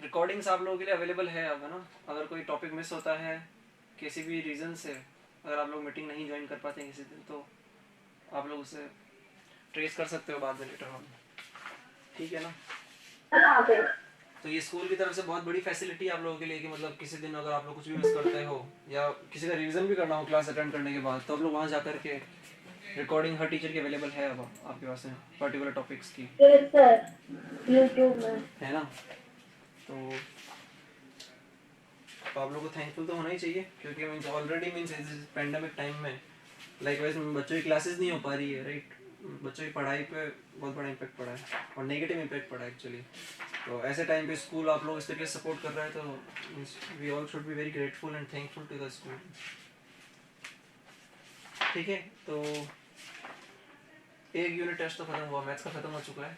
Recordings आप लोगों के लिए अवेलेबल है अब, है ना। अगर कोई टॉपिक मिस होता है किसी भी रीज़न से, अगर आप लोग मीटिंग नहीं ज्वाइन कर पाते हैं किसी दिन, तो आप लोग उसे ट्रेस कर सकते हो बाद में लेटर ऑन, ठीक है ना। तो ये स्कूल की तरफ से बहुत बड़ी फैसिलिटी है आप लोगों के लिए कि मतलब किसी दिन अगर आप लोग कुछ भी मिस करते हो या किसी का रिवीजन भी करना हो क्लास अटेंड करने के बाद, तो आप लोग वहाँ जा कर के रिकॉर्डिंग हर टीचर की अवेलेबल है अब आपके पास में पर्टिकुलर टॉपिक्स की, यूट्यूब में, है ना। तो आप लोगों को थैंकफुल तो होना ही चाहिए, क्योंकि means already means pandemic time में लाइक वाइज बच्चों की क्लासेस नहीं हो पा रही है, राइट। बच्चों की पढ़ाई पे बहुत बड़ा इम्पैक्ट पड़ा है और नेगेटिव इम्पैक्ट पड़ा है एक्चुअली। तो ऐसे टाइम पे स्कूल आप लोग इस तरीके से सपोर्ट कर रहा है, तो we all should be very grateful and thankful to the school, ठीक है। तो एक यूनिट टेस्ट तो खत्म हुआ, मैथ्स का खत्म हो चुका है।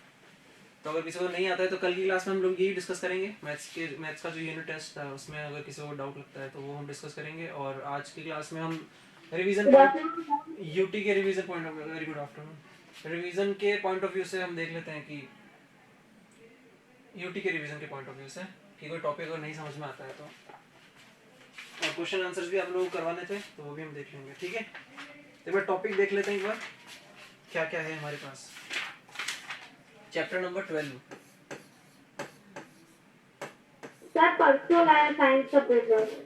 तो अगर किसी को नहीं आता है तो कल की क्लास में हम लोग यही डिस्कस करेंगे, मैथ्स का जो यूनिट टेस्ट था उसमें अगर किसी को डाउट लगता है तो वो हम डिस्कस करेंगे। और आज की क्लास में हम रिवीजन यूटी के revision point of view, very good afternoon, revision के पॉइंट ऑफ व्यू से हम देख लेते हैं कि यूटी के रिवीजन के पॉइंट ऑफ व्यू से कि कोई टॉपिक अगर नहीं समझ में आता है तो, और क्वेश्चन आंसर्स भी आप लोग करवाने थे तो वो भी हम देख लेंगे, ठीक है। तो एक बार टॉपिक देख लेते हैं एक बार क्या क्या है हमारे पास। चैप्टर नंबर 12, सर परसों लाया साइंस का पेपर।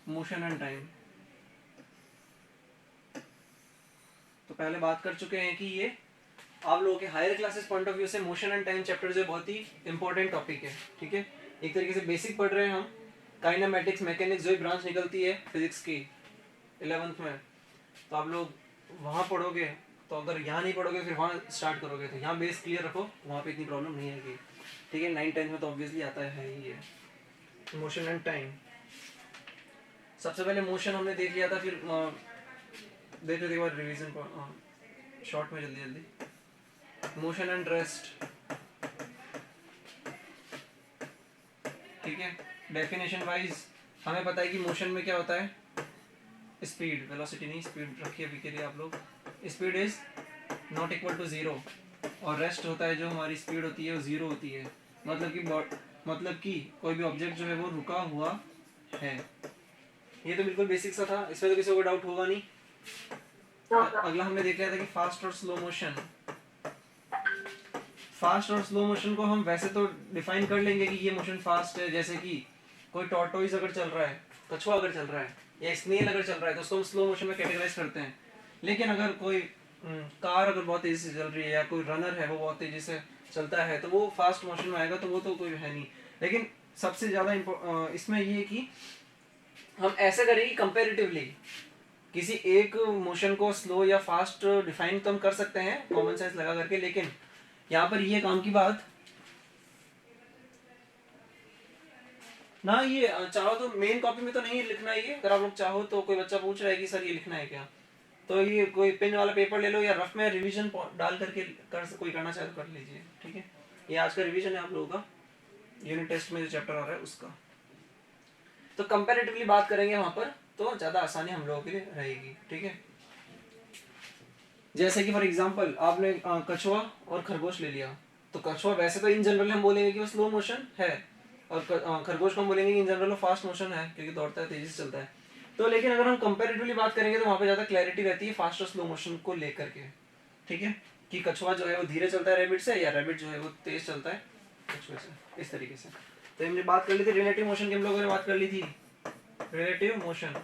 Motion and time. तो पहले बात कर चुके हैं कि ये आप लोगों के higher classes point of view से मोशन एंड टाइम चैप्टर जो बहुत ही इंपॉर्टेंट टॉपिक है, ठीक है। एक तरीके से बेसिक पढ़ रहे हैं हम, काइनेमैटिक्स मैकेनिक्स जो ब्रांच निकलती है फिजिक्स की 11th में, तो आप लोग वहाँ पढ़ोगे। तो अगर यहाँ नहीं पढ़ोगे फिर वहाँ स्टार्ट करोगे, तो यहाँ बेस क्लियर रखो, वहाँ पे इतनी प्रॉब्लम नहीं आएगी, ठीक है। 9th 10th में तो ऑब्वियसली आता है ही है मोशन एंड टाइम। सबसे पहले मोशन हमने देख लिया था, फिर देख लेते एक बार रिवीजन को शॉर्ट में जल्दी जल्दी। मोशन एंड रेस्ट, ठीक है। डेफिनेशन वाइज हमें पता है कि मोशन में क्या होता है, स्पीड, वेलोसिटी नहीं, स्पीड रखिए अभी के लिए आप लोग। Speed is not equal to 0 और रेस्ट होता है जो हमारी स्पीड होती है वो 0 होती है, मतलब कि कोई भी ऑब्जेक्ट जो है वो रुका हुआ है। ये तो बिल्कुल बेसिक सा था, इसमें तो किसी को डाउट होगा नहीं। अगला हमने देख लिया था कि फास्ट और स्लो मोशन। फास्ट और स्लो मोशन को हम वैसे तो डिफाइन कर लेंगे कि ये मोशन फास्ट है, जैसे कि कोई टॉर्टोइज अगर चल रहा है, कछुआ अगर चल रहा है या स्नेल अगर चल रहा है तो उसको हम स्लो मोशन में कैटेगराइज करते हैं। लेकिन अगर कोई कार अगर बहुत तेजी से चल रही है या कोई रनर है वो बहुत तेजी से चलता है तो वो फास्ट मोशन में आएगा, तो वो तो कोई है नहीं। लेकिन सबसे ज़्यादा इसमें ये है कि हम ऐसे करेंगे कंपेरेटिवली किसी एक मोशन को स्लो या फास्ट डिफाइन तो हम कर सकते हैं कॉमन सेंस लगा करके, लेकिन यहाँ पर ये काम की बात ना, ये चाहो तो मेन कॉपी में तो नहीं लिखना है ये, अगर आप लोग चाहो तो। कोई बच्चा पूछ रहा है कि सर ये लिखना है क्या, तो ये कोई पेन वाला पेपर ले लो या रफ में रिवीजन डाल करके कोई करना चाहे तो कर लीजिए, ठीक है। ये आज का रिवीजन है आप लोगों का यूनिट टेस्ट में जो चैप्टर आ रहा है उसका। तो कंपैरेटिवली बात करेंगे वहां पर तो ज्यादा आसानी हम लोगों के लिए रहेगी, ठीक है। जैसे कि फॉर एग्जांपल आपने कछुआ और खरगोश ले लिया, तो कछुआ वैसे तो इन जनरल हम बोलेंगे कि वो स्लो मोशन है, और खरगोश को हम बोलेंगे कि इन जनरल वो फास्ट मोशन है क्योंकि दौड़ता है, तेजी से चलता है। तो लेकिन अगर हम कंपैरेटिवली बात करेंगे तो वहां पे ज्यादा क्लैरिटी रहती है फास्ट और स्लो मोशन को लेकर के, ठीक है। कि कछुआ जो है वो धीरे चलता है रैबिट से, या रैबिट जो है वो तेज चलता है कछुए से, इस तरीके से। तो हमने बात कर ली थी रिलेटिव मोशन की, हम लोगों ने बात कर ली थी रिलेटिव मोशन।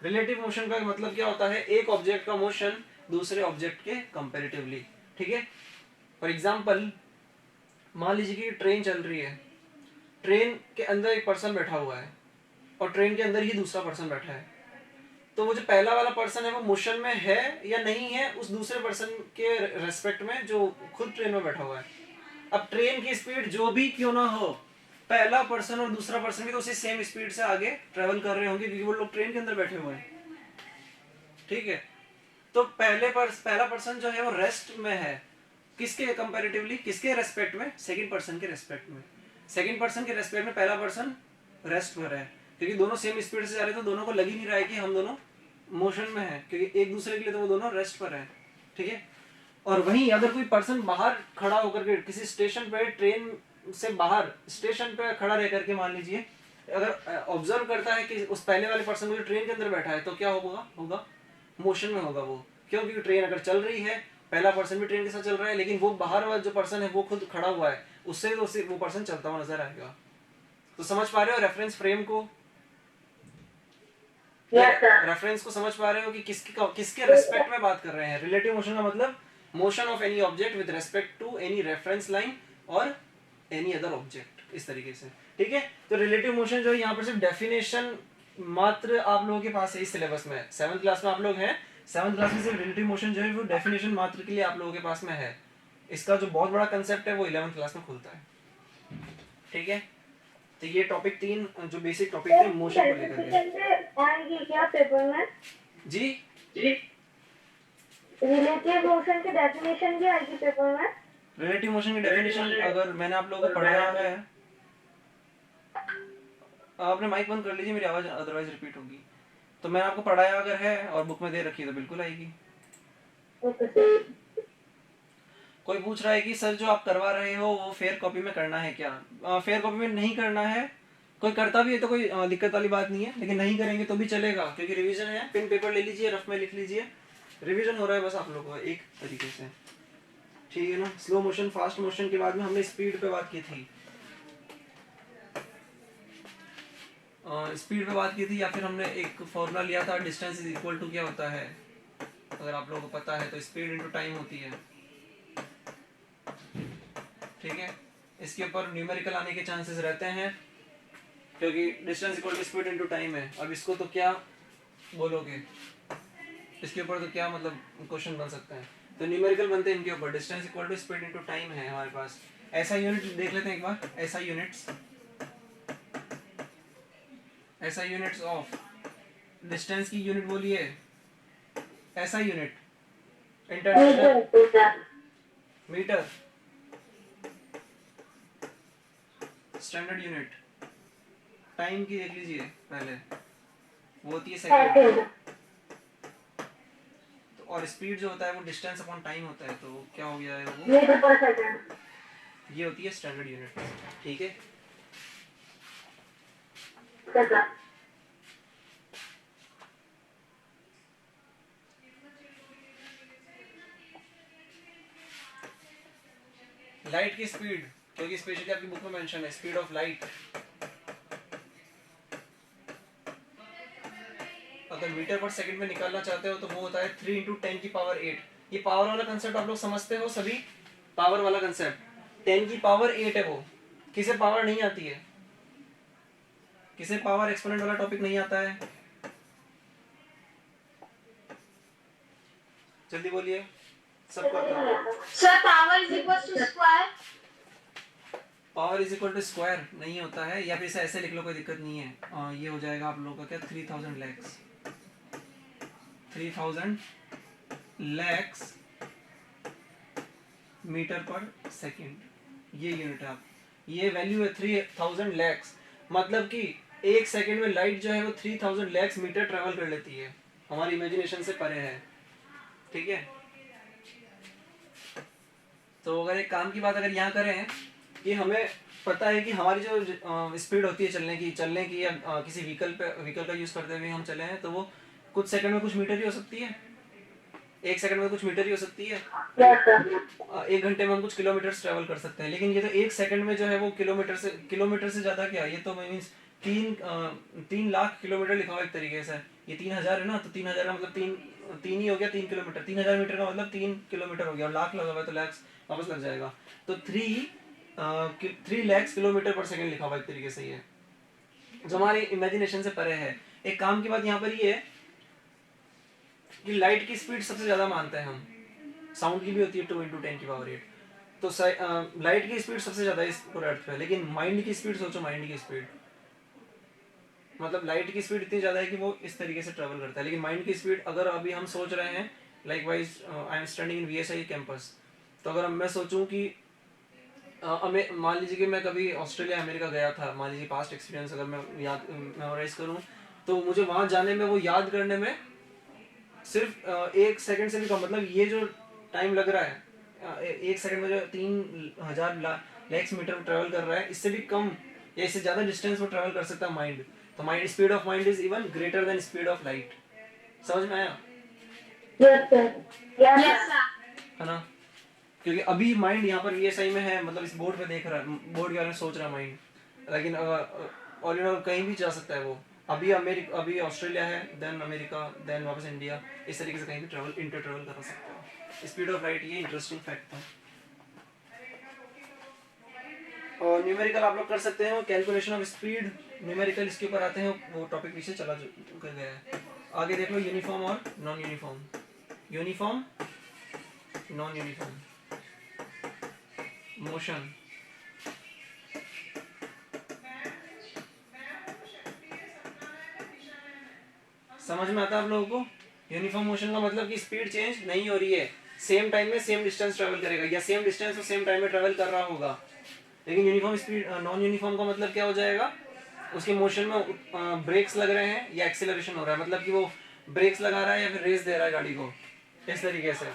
रिलेटिव मोशन का मतलब क्या होता है, एक ऑब्जेक्ट का मोशन दूसरे ऑब्जेक्ट के कंपैरेटिवली, ठीक है। फॉर एग्जांपल मान लीजिए कि ट्रेन चल रही है, ट्रेन के अंदर एक पर्सन बैठा हुआ है और ट्रेन के अंदर ही दूसरा पर्सन बैठा है, तो वो जो पहला वाला पर्सन है वो मोशन में है या नहीं है उस दूसरे पर्सन के रेस्पेक्ट में जो खुद ट्रेन में बैठा हुआ है। अब ट्रेन की स्पीड जो भी क्यों ना हो, पहला पर्सन और दूसरा पर्सन भी तो उसी सेम स्पीड से आगे ट्रेवल कर रहे होंगे क्योंकि वो लोग ट्रेन के अंदर बैठे हुए हैं, ठीक है। तो पहला पर्सन जो है वो रेस्ट में है, किसके कंपैरेटिवली, किसके रेस्पेक्ट में, सेकंड पर्सन के रेस्पेक्ट में। सेकंड पर्सन के रेस्पेक्ट में पहला पर्सन रेस्ट में है, क्योंकि दोनों सेम स्पीड से जा रहे हैं तो दोनों को लग ही नहीं रहा है कि हम दोनों मोशन में हैं, क्योंकि एक दूसरे के लिए तो वो दोनों रेस्ट पर हैं, ठीक है। और वहीं अगर कोई पर्सन बाहर खड़ा होकर के किसी स्टेशन पे, ट्रेन से बाहर स्टेशन पे खड़ा रह करके मान लीजिए अगर ऑब्जर्व करता है कि उस पहले वाले पर्सन को जो ट्रेन के अंदर बैठा है, तो क्या होगा मोशन में होगा वो। क्यों? क्योंकि ट्रेन अगर चल रही है, पहला पर्सन भी ट्रेन के साथ चल रहा है, लेकिन वो बाहर वाला जो पर्सन है वो खुद खड़ा हुआ है, उससे तो वो पर्सन चलता हुआ नजर आएगा। तो समझ पा रहे हो रेफरेंस फ्रेम को? रेफरेंस को समझ पा रहे हो कि किसके रेस्पेक्ट में बात कर रहे हैं? रिलेटिव मोशन का मतलब motion of any object with respect to any reference line और एनी अदर ऑब्जेक्ट, इस तरीके से, ठीक है। तो रिलेटिव मोशन जो है यहाँ पर सिर्फ डेफिनेशन मात्र आप लोगों के पास है इस सिलेबस में। 7th क्लास में आप लोग हैं, 7th क्लास में सिर्फ रिलेटिव मोशन जो है वो डेफिनेशन मात्र के लिए आप लोगों के पास में है। इसका जो बहुत बड़ा कंसेप्ट है वो 11th क्लास में खुलता है, ठीक है। तो ये टॉपिक 3 जो बेसिक टॉपिक थे मोशन को लेकर के आएंगे क्या पेपर में? जी रिलेटिव मोशन की डेफिनेशन भी आएगी पेपर में? रिलेटिव मोशन की डेफिनेशन अगर मैंने आप लोगों को पढ़ाया है, आपने माइक बंद कर लीजिए, मेरी आवाज अदरवाइज रिपीट होगी। तो मैंने आपको पढ़ाया अगर है और बुक में दे रखी है तो बिल्कुल आएगी। कोई पूछ रहा है कि सर जो आप करवा रहे हो वो फेयर कॉपी में करना है क्या? फेयर कॉपी में नहीं करना है। कोई करता भी है तो कोई दिक्कत वाली बात नहीं है, लेकिन नहीं करेंगे तो भी चलेगा, क्योंकि रिवीजन है। पेन पेपर ले लीजिए, रफ में लिख लीजिए, रिवीजन हो रहा है बस आप लोगों को एक तरीके से, ठीक है ना। स्लो मोशन फास्ट मोशन के बाद में हमने स्पीड पे बात की थी, स्पीड पे बात की थी, या फिर हमने एक फॉर्मूला लिया था डिस्टेंस इज इक्वल टू क्या होता है, अगर आप लोगों को पता है तो स्पीड इनटू टाइम होती है, ठीक है। इसके ऊपर न्यूमेरिकल आने के चांसेस रहते हैं क्योंकि distance equal to speed into time है। अब इसको तो क्या बोलोगे, इसके ऊपर तो क्या मतलब क्वेश्चन बन सकता है, तो न्यूमेरिकल बनते हैं इनके ऊपर। Distance equal to speed into time है हमारे पास। ऐसा यूनिट देख लेते हैं एक बार, ऐसा यूनिट्स, ऐसा यूनिट्स ऑफ डिस्टेंस की यूनिट बोलिए, ऐसा unit international metre, standard unit time की देख लीजिए पहले, वो होती है सेकंड, तो और स्पीड जो होता है वो डिस्टेंस अपॉन टाइम होता है, तो क्या हो गया है वो, ये होती है स्टैंडर्ड यूनिट, ठीक है। लाइट की स्पीड, क्योंकि स्पेशली आपकी बुक में मेंशन है स्पीड ऑफ लाइट, अगर मीटर पर सेकंड में निकालना चाहते हो तो वो होता है 3 × 10 की पावर 8। ये पावर वाला कंसेप्ट आप लोग समझते हो सभी, पावर वाला कंसेप्ट 10 की पावर 8 है वो। किसे पावर नहीं आती है, किसे पावर एक्सपोनेंट वाला टॉपिक नहीं आता है, जल्दी बोलिए सबको आता है। Sir power is equal to square, power is equal to square नहीं होता है, या फिर इसे ऐसे लिख लो कोई दिक्कत नहीं है। ये हो जाएगा आप लोगों का क्या 3000 लैक्स, 3000 लैक्स मीटर पर सेकंड, ये यूनिट है। आप ये वैल्यू है 3000 लैक्स, मतलब कि एक सेकंड में लाइट जो है वो 3000 लैक्स मीटर ट्रेवल कर लेती है, हमारी इमेजिनेशन से परे है, ठीक है। तो अगर एक काम की बात अगर यहाँ करें कि हमें पता है कि हमारी जो स्पीड होती है चलने की या किसी व्हीकल का यूज करते हुए हम चले हैं, तो वो कुछ सेकंड में कुछ मीटर ही हो सकती है, एक सेकंड में कुछ मीटर ही हो सकती है, एक घंटे में हम कुछ किलोमीटर ट्रेवल कर सकते हैं। लेकिन ये तो एक सेकंड में जो है वो किलोमीटर से ज्यादा क्या, ये तो मीन्स 3 लाख किलोमीटर लिखा हुआ एक तरीके से। ये 3000 है ना, तो 3000 का मतलब तीन ही हो गया 3 किलोमीटर, 3000 मीटर का मतलब 3 किलोमीटर हो गया, और लाख लगा हुआ है तो लैक्स वापस लग जाएगा, तो 3 लैक्स किलोमीटर पर सेकंड लिखा हुआ एक तरीके से, ये जो हमारी इमेजिनेशन से परे है। एक काम की बात यहाँ पर ये है कि लाइट की स्पीड सबसे ज्यादा मानते हैं हम, साउंड की भी होती है 2 × 10 की पावर 8, तो लाइट की स्पीड सबसे ज्यादा इस पूरे अर्थ पे। लेकिन माइंड की स्पीड सोचो, माइंड की स्पीड मतलब लाइट की स्पीड इतनी ज्यादा है कि वो इस तरीके से ट्रेवल करता है, लेकिन माइंड की स्पीड अगर अभी हम सोच रहे हैं like wise I am studying in VSI campus, तो अगर मैं सोचूं कि मान लीजिए कि मैं कभी ऑस्ट्रेलिया अमेरिका गया था, मान लीजिए पास्ट एक्सपीरियंस अगर मैं याद मेमोराइज करूं, तो मुझे वहां जाने में, वो याद करने में सिर्फ 1 सेकंड से भी कम, मतलब ये जो टाइम लग रहा है 1 सेकंड में जो 3000 लैक्स मीटर ट्रेवल कर रहा है, इससे भी कम या इससे ज्यादा डिस्टेंस वो ट्रेवल कर सकता है माइंड। तो mind, speed of mind is even greater than speed of light. समझ में आया? Yes, sir. Yes, sir. है ना? क्योंकि अभी माइंड यहाँ पर वीएसआई में है, मतलब इस बोर्ड पे देख रहा है, बोर्ड के बारे में सोच रहा है माइंड, लेकिन ऑल इन ऑल कहीं भी जा सकता है वो। अभी अमेरिका, अभी ऑस्ट्रेलिया है, देन अमेरिका, देन वापस इंडिया, इस तरीके से कहीं भी ट्रेवल, इंटर ट्रेवल कर सकते हो। स्पीड ऑफ लाइट, ये इंटरेस्टिंग फैक्ट था। और न्यूमेरिकल आप लोग कर सकते हैं, कैलकुलेशन ऑफ स्पीड, न्यूमेरिकल इसके ऊपर आते हैं, वो टॉपिक पीछे चला गया है। आगे देख लो यूनिफॉर्म और non uniform, uniform non uniform motion. समझ में आता है आप लोगों को? यूनिफॉर्म मोशन का मतलब कि स्पीड चेंज नहीं हो रही है, सेम टाइम में सेम डिस्टेंस ट्रेवल करेगा, या सेम डिस्टेंस और सेम टाइम में ट्रेवल कर रहा होगा। लेकिन यूनिफॉर्म स्पीड, नॉन यूनिफॉर्म का मतलब क्या हो जाएगा, उसके मोशन में ब्रेक्स लग रहे हैं या एक्सेलरेशन हो रहा है, मतलब कि वो ब्रेक्स लगा रहा है या फिर रेस दे रहा है गाड़ी को, इस तरीके से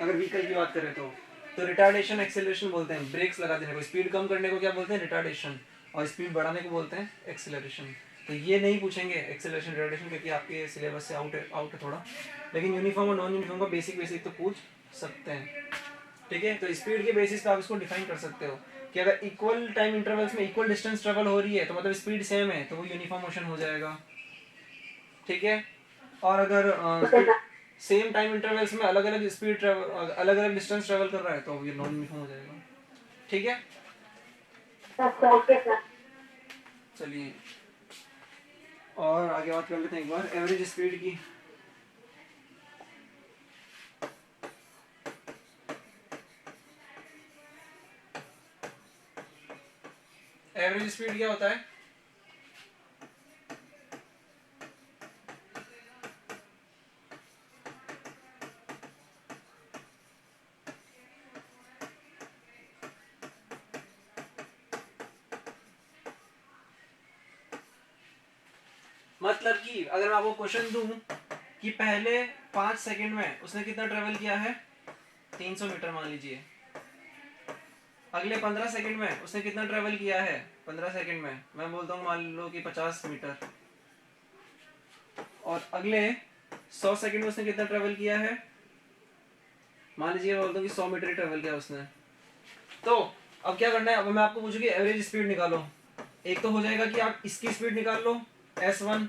अगर व्हीकल की बात करें तो रिटार्डेशन एक्सेलरेशन बोलते हैं। ब्रेक्स लगा देने को, स्पीड कम करने को क्या बोलते हैं, रिटार्डेशन, और स्पीड बढ़ाने को बोलते हैं एक्सेलरेशन। तो ये नहीं पूछेंगे एक्सेलरेशन रिटार्डेशन, क्योंकि आपके सिलेबस से आउट है थोड़ा, लेकिन यूनिफॉर्म और नॉन यूनिफॉर्म का बेसिक तो पूछ सकते हैं। ठीक है, तो स्पीड के बेसिस पे आप इसको डिफाइन कर सकते हो कि अगर इक्वल टाइम इंटरवल्स में इक्वल डिस्टेंस ट्रेवल हो रही है, तो मतलब स्पीड सेम है, तो वो यूनिफॉर्म मोशन हो जाएगा। ठीक है, और अगर सेम टाइम इंटरवल्स में अलग अलग स्पीड ट्रेवल, अलग अलग डिस्टेंस ट्रेवल कर रहा है, तो ये नॉन यूनिफॉर्म हो जाएगा। ठीक है, Okay, sir. चलिए और आगे बात कर लेते हैं एक बार एवरेज स्पीड की। एवरेज स्पीड क्या होता है? मतलब कि अगर मैं आपको क्वेश्चन दूं कि पहले 5 सेकंड में उसने कितना ट्रेवल किया है, 300 मीटर मान लीजिए, अगले 15 सेकंड में उसने कितना ट्रेवल किया है, 15 सेकंड में मैं बोलता हूँ मान लो कि 50 मीटर, और अगले 100 सेकंड में उसने कितना ट्रेवल किया है, मान लीजिए बोलता हूँ कि 100 मीटर ही ट्रेवल किया उसने। तो अब क्या करना है, अब मैं आपको पूछूंगी एवरेज स्पीड निकालो। एक तो हो जाएगा कि आप इसकी स्पीड निकाल लो S1,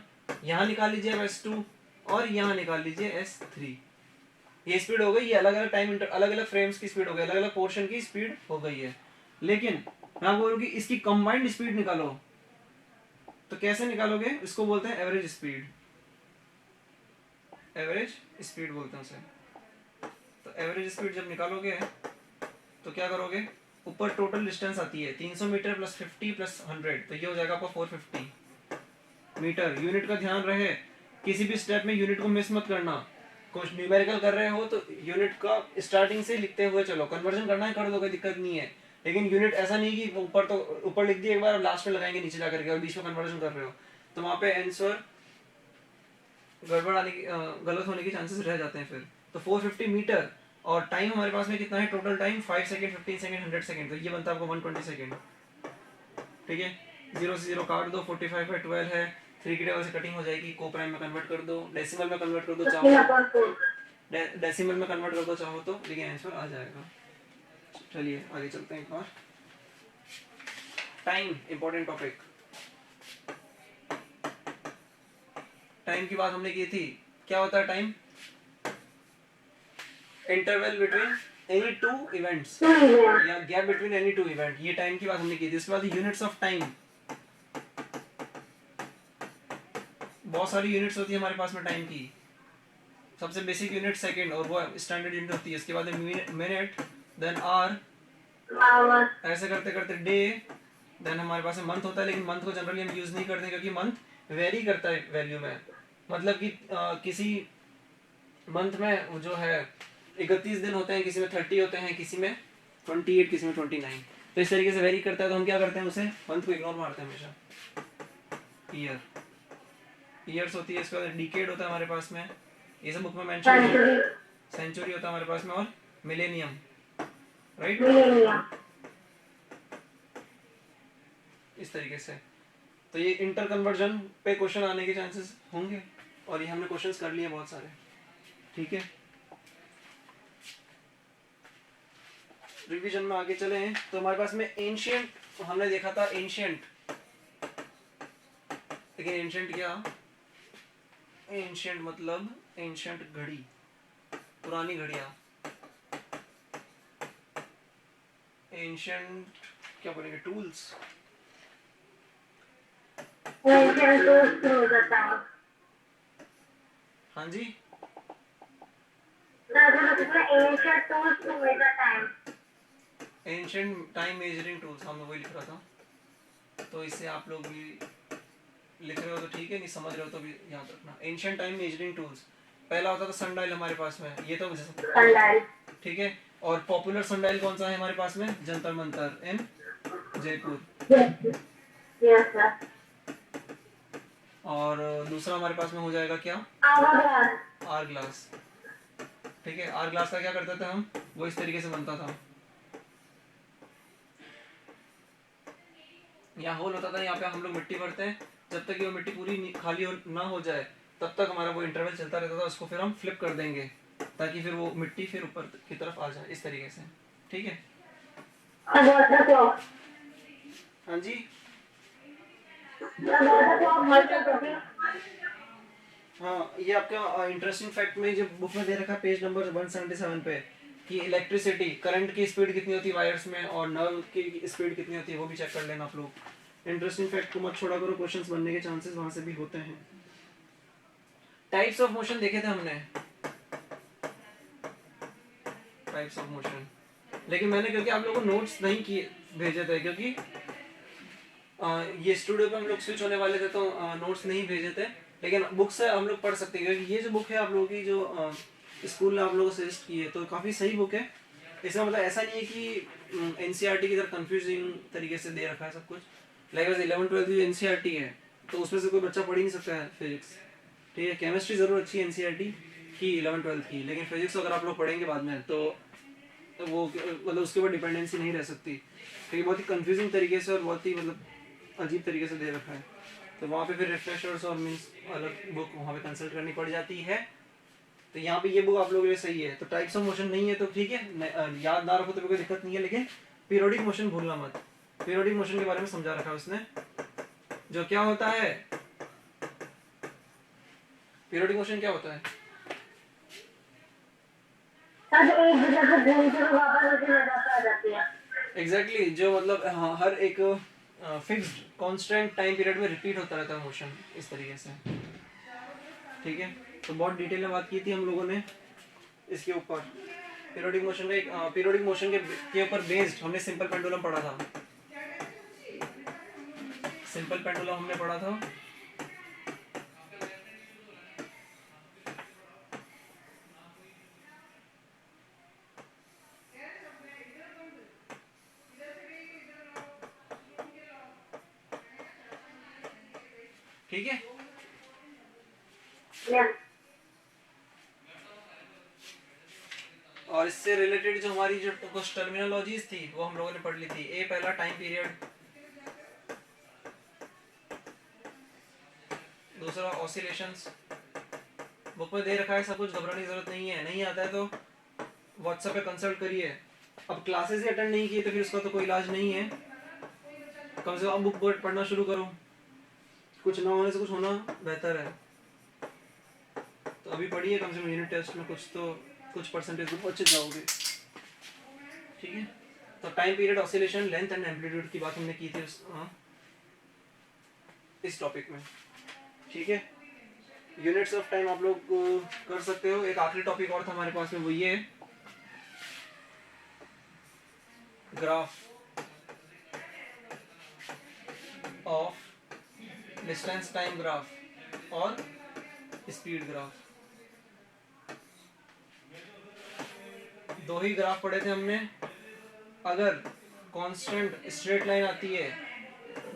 यहाँ निकाल लीजिए S2, और यहाँ निकाल लीजिए S3। ये स्पीड हो गई, ये अलग अलग टाइम अलग अलग फ्रेम्स की स्पीड हो गई, अलग अलग पोर्शन की स्पीड हो गई है। लेकिन मैं आपको बोलूँ कि इसकी कंबाइंड स्पीड निकालो, तो कैसे निकालोगे, इसको बोलते हैं एवरेज स्पीड, एवरेज स्पीड बोलते हैं उसे। तो एवरेज स्पीड जब निकालोगे तो क्या करोगे, ऊपर टोटल डिस्टेंस आती है 300 मीटर प्लस 50 प्लस 100, तो ये हो जाएगा आपका 450 मीटर। यूनिट का ध्यान रहे, किसी भी स्टेप में यूनिट को मिस मत करना। कुछ न्यूमेरिकल कर रहे हो तो यूनिट का स्टार्टिंग से लिखते हुए चलो, कन्वर्जन करना है कर दो, कोई दिक्कत नहीं है, लेकिन यूनिट ऐसा नहीं कि ऊपर तो ऊपर लिख दिए एक बार और लास्ट में लगाएंगे नीचे जा करके और बीच में कन्वर्जन कर रहे हो, तो वहाँ पे आंसर गड़बड़ आने की, गलत होने के चांसेस रह जाते हैं फिर। तो 450 मीटर, और टाइम हमारे पास में कितना है total time, 5 second, 15 second, 100 second, तो ये बनता है आपको 120 सेकंड। ठीक है, 0 से 0 काट दो, 45 है, 12 है, 3 की टेबल से कटिंग हो जाएगी, को प्राइम में कन्वर्ट कर दो, डेसिमल में कन्वर्ट कर दो चाहो, डेसिमल में कन्वर्ट कर दो चाहो तो, लेकिन आंसर आ जाएगा। चलिए आगे चलते हैं एक बार। Time important topic. टाइम की बात हमने की थी, क्या होता है time, interval between any two events या gap between any two event, ये टाइम की बात हमने की थी। उसके बाद यूनिट्स ऑफ टाइम, बहुत सारी यूनिट्स होती है हमारे पास में टाइम की। सबसे बेसिक यूनिट सेकंड, और वो स्टैंडर्ड यूनिट होती है। उसके बाद मिनट, देन आवर, ऐसे करते करते डे, देन हमारे पास मंथ होता है, लेकिन मंथ को जनरली हम यूज नहीं करते क्योंकि मंथ वेरी करता है वैल्यू में। मतलब कि किसी मंथ में जो है 31 दिन होते हैं, किसी में 30 होते हैं, किसी में 28, किसी में 29। तो इस तरीके से वेरी करता है तो हम क्या करते हैं, उसे मंथ को इग्नोर मारते हैं हमेशा। ईयर, ईयर्स होती है, इसका डिकेड होता है हमारे पास में, ये सब बुक में मेंशन है। Century. सेंचुरी होता है हमारे पास में, और मिलेनियम, राइट, Millennium. इस तरीके से। तो ये इंटर कन्वर्जन पे क्वेश्चन आने के चांसेस होंगे, और ये हमने क्वेश्चंस कर लिए बहुत सारे, ठीक है। रिवीजन में आगे चले हैं तो हमारे पास में एंशियंट हमने देखा था, एंशियंट, लेकिन एंशियंट क्या, एंशियंट मतलब एंशियंट घड़ी, पुरानी घड़ियां। एंशियंट क्या बोलेंगे, tools, Ancient tools through the time. हाँ जी, Ancient tools to measure time. Ancient time measuring tools, हाँ मैं वही लिख रहा था। तो इसे आप लोग भी लिख रहे हो तो ठीक है, नहीं समझ रहे हो तो भी याद रखना। एंशियंट टाइम मेजरिंग टूल्स, पहला होता था सनडायल हमारे पास में, ये तो Sundial. ठीक है। और पॉपुलर सनडायल कौन सा है हमारे पास में, जंतर मंतर इन जयपुर। Yes. Yes, sir. और दूसरा हमारे पास में हो जाएगा क्या, Hourglass. आर ग्लास, ठीक है। आर ग्लास का क्या करते थे हम, वो इस तरीके से बनता था, यहाँ होल होता था, यहाँ पे हम लोग मिट्टी भरते हैं, जब तक ये वो मिट्टी पूरी खाली ना हो जाए तब तक हमारा वो इंटरवल चलता रहता था, उसको फिर हम फ्लिप कर देंगे ताकि फिर वो मिट्टी फिर ऊपर की तरफ आ जाए, इस तरीके से, ठीक है। Water clock. हाँ जी, Water clock multiple. हाँ ये आपका इंटरेस्टिंग फैक्ट में जो बुक में दे रखा है पेज नंबर 177 पे, कि इलेक्ट्रिसिटी करंट की स्पीड कितनी होती है वायर्स में, और नर्व की स्पीड कितनी होती है, वो भी चेक कर लेना आप लोग। इंटरेस्टिंग फैक्ट को मत छोड़ा करो, क्वेश्चंस बनने के चांसेस वहां से भी होते हैं। टाइप्स ऑफ मोशन देखे थे हमने, टाइप्स ऑफ मोशन, लेकिन मैंने क्योंकि आप लोगों को नोट्स नहीं किए भेजे थे, क्योंकि ये स्टूडियो पे हम लोग स्विच होने वाले थे तो नोट्स नहीं भेजे थे, लेकिन बुक से हम लोग पढ़ सकते हैं, क्योंकि ये जो बुक है आप लोगों की जो स्कूल ने आप लोगों को सजेस्ट की है तो काफ़ी सही बुक है। इसका मतलब ऐसा नहीं है कि एनसीईआरटी की तरह कंफ्यूजिंग तरीके से दे रखा है सब कुछ, लाइक 11-12 जो एनसीईआरटी है तो उसमें से कोई बच्चा पढ़ ही नहीं सकता है फिजिक्स, ठीक है। केमिस्ट्री ज़रूर अच्छी है एनसीईआरटी की 11-12 की, लेकिन फिजिक्स अगर आप लोग पढ़ेंगे बाद में तो वो मतलब उसके ऊपर डिपेंडेंसी नहीं रह सकती, क्योंकि बहुत ही कंफ्यूजिंग तरीके से और बहुत ही मतलब अजीब तरीके से दे रखा है, तो वहाँ पे फिर रिफ्रेशर्स और मीन्स अलग बुक वहाँ पे कंसल्ट करनी पड़ जाती है। तो यहाँ पे ये बुक आप लोगों के लिए सही है। तो टाइप्स ऑफ मोशन नहीं है तो ठीक है, याद ना रखो तो कोई दिक्कत नहीं है, लेकिन पीरियोडिक मोशन भूलना मत। पीरियोडिक मोशन के बारे में समझा रखा है उसने, जो क्या होता है, पीरियोडिक मोशन क्या होता है, एक जगह से घूम के वापस उसी जगह पे आ जाती है। एग्जैक्टली जो मतलब हाँ, हर एक फिक्स्ड कांस्टेंट टाइम पीरियड में रिपीट होता रहता है मोशन, इस तरीके से, ठीक है। तो बहुत डिटेल में बात की थी हम लोगों ने इसके ऊपर, पीरियोडिक मोशन का एक पीरियोडिक मोशन के ऊपर बेस्ड हमने सिंपल पेंडुलम पढ़ा था, सिंपल पेंडुलम हमने पढ़ा था, ठीक है। Yeah. और इससे रिलेटेड जो हमारी जो कुछ टर्मिनोलॉजीज थी वो हम लोगों ने पढ़ ली थी। ए पहला टाइम पीरियड, दूसरा ऑसिलेशंस, बुक में दे रखा है सब कुछ, घबराने की जरूरत नहीं है, नहीं आता है तो व्हाट्सएप पे कंसल्ट करिए। अब क्लासेस ही अटेंड नहीं किए तो फिर उसका तो कोई इलाज नहीं है, कम से कम बुक पढ़ना शुरू करो, कुछ ना होने से कुछ होना बेहतर है। तो अभी पढ़िए, कम से कम यूनिट टेस्ट में कुछ परसेंटेज ग्रुप अच्छे जाओगे, ठीक है। तो time period, oscillation, length and amplitude की बात हमने की थी इस टॉपिक में, ठीक है। यूनिट्स ऑफ टाइम आप लोग कर सकते हो। एक आखिरी टॉपिक और था हमारे पास में, वो ये graph of distance time graph और स्पीड ग्राफ, दो ही ग्राफ पढ़े थे हमने। अगर कांस्टेंट स्ट्रेट लाइन आती है,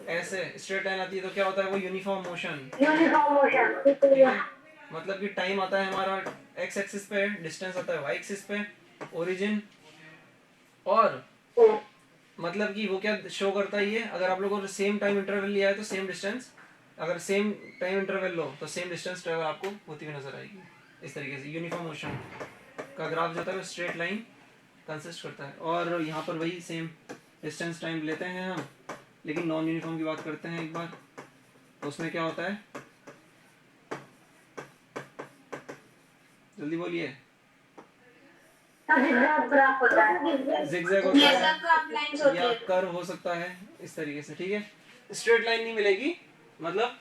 ऐसे स्ट्रेट लाइन आती है, तो क्या होता है वो यूनिफॉर्म मोशन। Uniform motion. ठीक है, मतलब कि टाइम आता है हमारा एक्स एक्सिस पे, डिस्टेंस आता है वाई एक्सिस पे, ओरिजिन, और मतलब कि वो क्या शो करता है ये, अगर आप लोगों को सेम टाइम इंटरवल लिया है तो सेम डिस्टेंस, अगर सेम टाइम इंटरवल लो तो सेम डिस्टेंस ट्रेवल आपको होती हुई नजर आएगी। इस तरीके से यूनिफॉर्म मोशन का ग्राफ जो होता है वो स्ट्रेट लाइन कंसिस्ट करता है। और यहाँ पर वही सेम डिस्टेंस टाइम लेते हैं हम, लेकिन नॉन यूनिफॉर्म की बात करते हैं एक बार, तो उसमें क्या होता है, जल्दी बोलिए। ग्राफ होता है, जिगजैग होता है या कर्व हो सकता है, इस तरीके से। ठीक है, स्ट्रेट लाइन नहीं मिलेगी, मतलब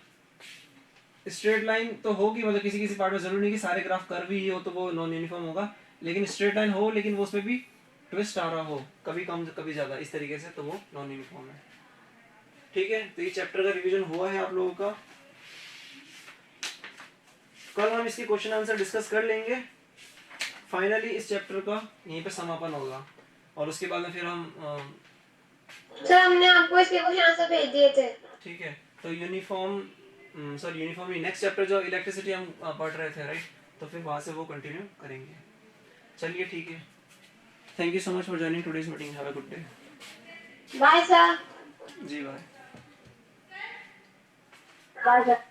स्ट्रेट लाइन तो होगी, मतलब किसी किसी पार्ट में, जरूरी नहीं कि सारे ग्राफ कर्व ही हो तो वो नॉन यूनिफॉर्म होगा, लेकिन स्ट्रेट लाइन हो लेकिन वो उसमें भी ट्विस्ट आ रहा हो, कभी कम कभी ज्यादा, इस तरीके से, तो वो नॉन यूनिफॉर्म है। ठीक है, तो ये चैप्टर का रिवीजन हुआ है आप लोगों का। कल हम इसके क्वेश्चन आंसर डिस्कस कर लेंगे। फाइनली इस चैप्टर का यहीं पे समापन होगा, और उसके बाद में फिर हम सर हमने आपको इसके क्वेश्चन आंसर भेज दिए थे। ठीक है, तो यूनिफॉर्म यूनिफॉर्म नेक्स्ट चैप्टर जो इलेक्ट्रिसिटी हम पढ़ रहे थे, राइट, तो फिर वहाँ से वो कंटिन्यू करेंगे। चलिए ठीक है, thank you so much for joining today's meeting, have a good day. Bye sir. Ji bye. Bye sir.